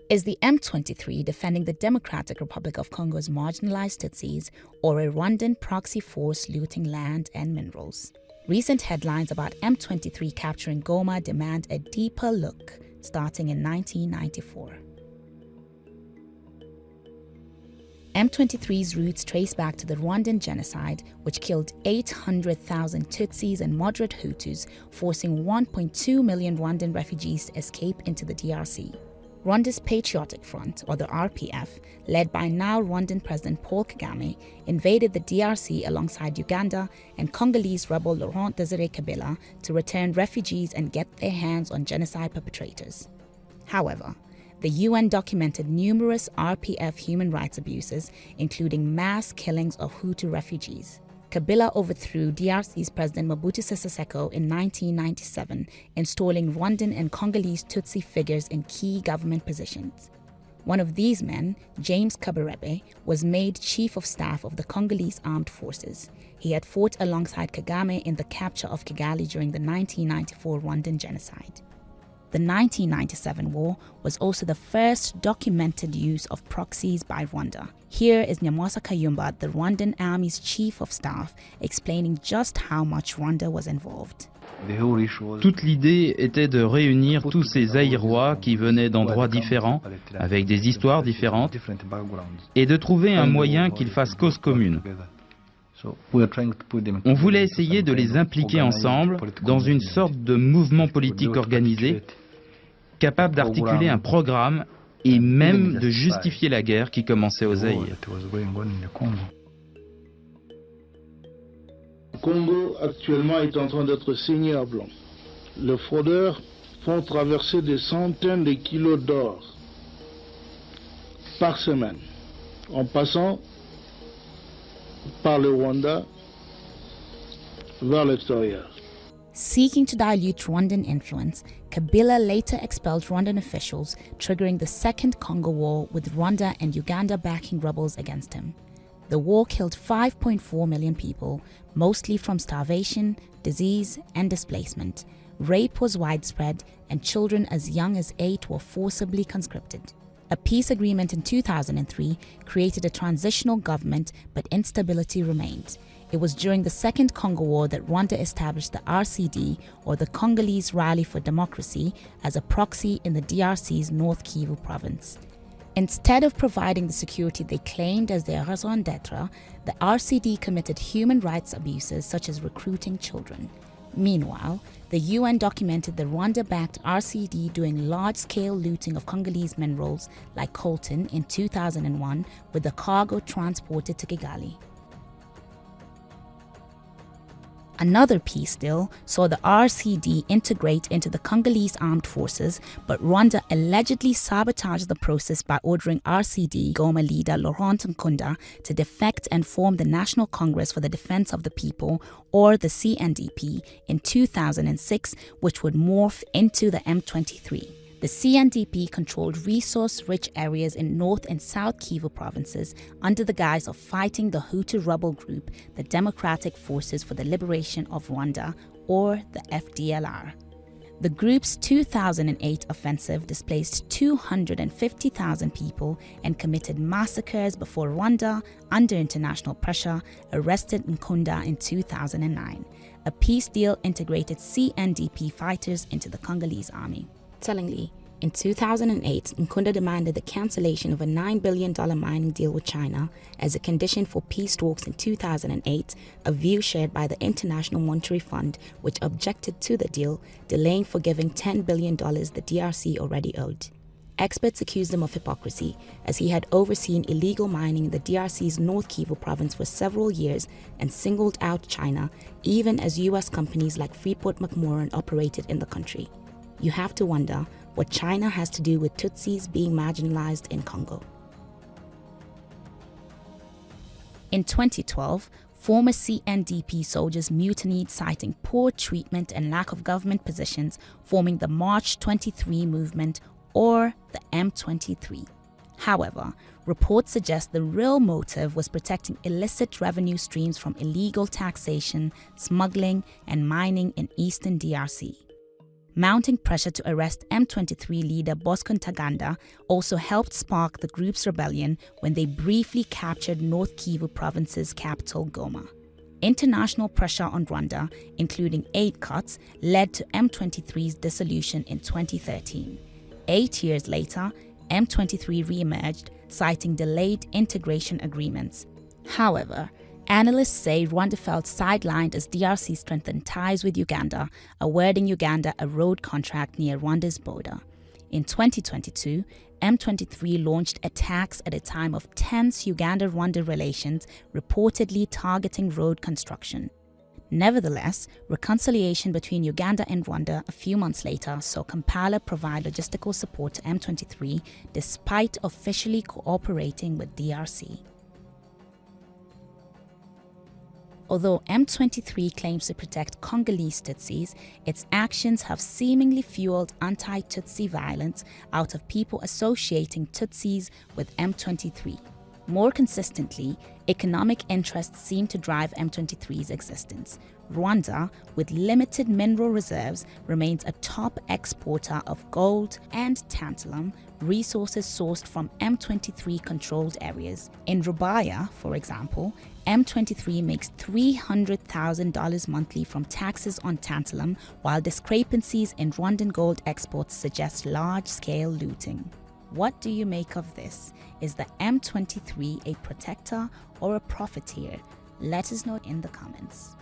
Is the M23 defending the Democratic Republic of Congo's marginalised Tutsis, or a Rwandan proxy force looting land and minerals? Recent headlines about M23 capturing Goma demand a deeper look, starting in 1994. M23's roots trace back to the Rwandan genocide, which killed 800,000 Tutsis and moderate Hutus, forcing 1.2 million Rwandan refugees to escape into the DRC. Rwanda's Patriotic Front, or the RPF, led by now Rwandan President Paul Kagame, invaded the DRC alongside Uganda and Congolese rebel Laurent Desire Kabila to return refugees and get their hands on genocide perpetrators. However, the UN documented numerous RPF human rights abuses, including mass killings of Hutu refugees. Kabila overthrew DRC's President Mobutu Sese Seko in 1997, installing Rwandan and Congolese Tutsi figures in key government positions. One of these men, James Kabarebe, was made Chief of Staff of the Congolese Armed Forces. He had fought alongside Kagame in the capture of Kigali during the 1994 Rwandan genocide. The 1997 war was also the first documented use of proxies by Rwanda. Here is Nyamwasa Kayumba, the Rwandan Army's Chief of Staff, explaining just how much Rwanda was involved. Toute l'idée était de réunir tous ces Zaïrois qui venaient d'endroits différents, avec des histoires différentes, et de trouver un moyen qu'ils fassent cause commune. On voulait essayer de les impliquer ensemble dans une sorte de mouvement politique organisé, capable d'articuler un programme et même de justifier la guerre qui commençait au Zaïre. Le Congo actuellement est en train d'être seigneur blanc. Les fraudeurs font traverser des centaines de kilos d'or par semaine, en passant par le Rwanda vers l'extérieur. Seeking to dilute Rwandan influence, Kabila later expelled Rwandan officials, triggering the Second Congo War with Rwanda and Uganda backing rebels against him. The war killed 5.4 million people, mostly from starvation, disease, and displacement. Rape was widespread, and children as young as 8 were forcibly conscripted. A peace agreement in 2003 created a transitional government, but instability remained. It was during the Second Congo War that Rwanda established the RCD, or the Congolese Rally for Democracy, as a proxy in the DRC's North Kivu province. Instead of providing the security they claimed as their raison d'être, the RCD committed human rights abuses such as recruiting children. Meanwhile, the UN documented the Rwanda-backed RCD doing large-scale looting of Congolese minerals like coltan in 2001, with the cargo transported to Kigali. Another peace deal saw the RCD integrate into the Congolese armed forces, but Rwanda allegedly sabotaged the process by ordering RCD Goma leader Laurent Nkunda to defect and form the National Congress for the Defense of the People, or the CNDP, in 2006, which would morph into the M23. The CNDP controlled resource-rich areas in North and South Kivu provinces under the guise of fighting the Hutu rebel group, the Democratic Forces for the Liberation of Rwanda, or the FDLR. The group's 2008 offensive displaced 250,000 people and committed massacres before Rwanda, under international pressure, arrested Nkunda in 2009. A peace deal integrated CNDP fighters into the Congolese army. Tellingly, in 2008, Nkunda demanded the cancellation of a $9 billion mining deal with China as a condition for peace talks in 2008, a view shared by the International Monetary Fund, which objected to the deal, delaying forgiving $10 billion the DRC already owed. Experts accused him of hypocrisy, as he had overseen illegal mining in the DRC's North Kivu province for several years and singled out China, even as US companies like Freeport-McMoran operated in the country. You have to wonder what China has to do with Tutsis being marginalized in Congo. In 2012, former CNDP soldiers mutinied, citing poor treatment and lack of government positions, forming the March 23 movement, or the M23. However, reports suggest the real motive was protecting illicit revenue streams from illegal taxation, smuggling, and mining in eastern DRC. Mounting pressure to arrest M23 leader Bosco Ntaganda also helped spark the group's rebellion when they briefly captured North Kivu province's capital, Goma. International pressure on Rwanda, including aid cuts, led to M23's dissolution in 2013. 8 years later, M23 re-emerged, citing delayed integration agreements. However, analysts say Rwanda felt sidelined as DRC strengthened ties with Uganda, awarding Uganda a road contract near Rwanda's border. In 2022, M23 launched attacks at a time of tense Uganda-Rwanda relations, reportedly targeting road construction. Nevertheless, reconciliation between Uganda and Rwanda a few months later saw Kampala provide logistical support to M23 despite officially cooperating with DRC. Although M23 claims to protect Congolese Tutsis, its actions have seemingly fueled anti-Tutsi violence out of people associating Tutsis with M23. More consistently, economic interests seem to drive M23's existence. Rwanda, with limited mineral reserves, remains a top exporter of gold and tantalum, resources sourced from M23-controlled areas. In Rubaya, for example, M23 makes $300,000 monthly from taxes on tantalum, while discrepancies in Rwandan gold exports suggest large-scale looting. What do you make of this? Is the M23 a protector or a profiteer? Let us know in the comments.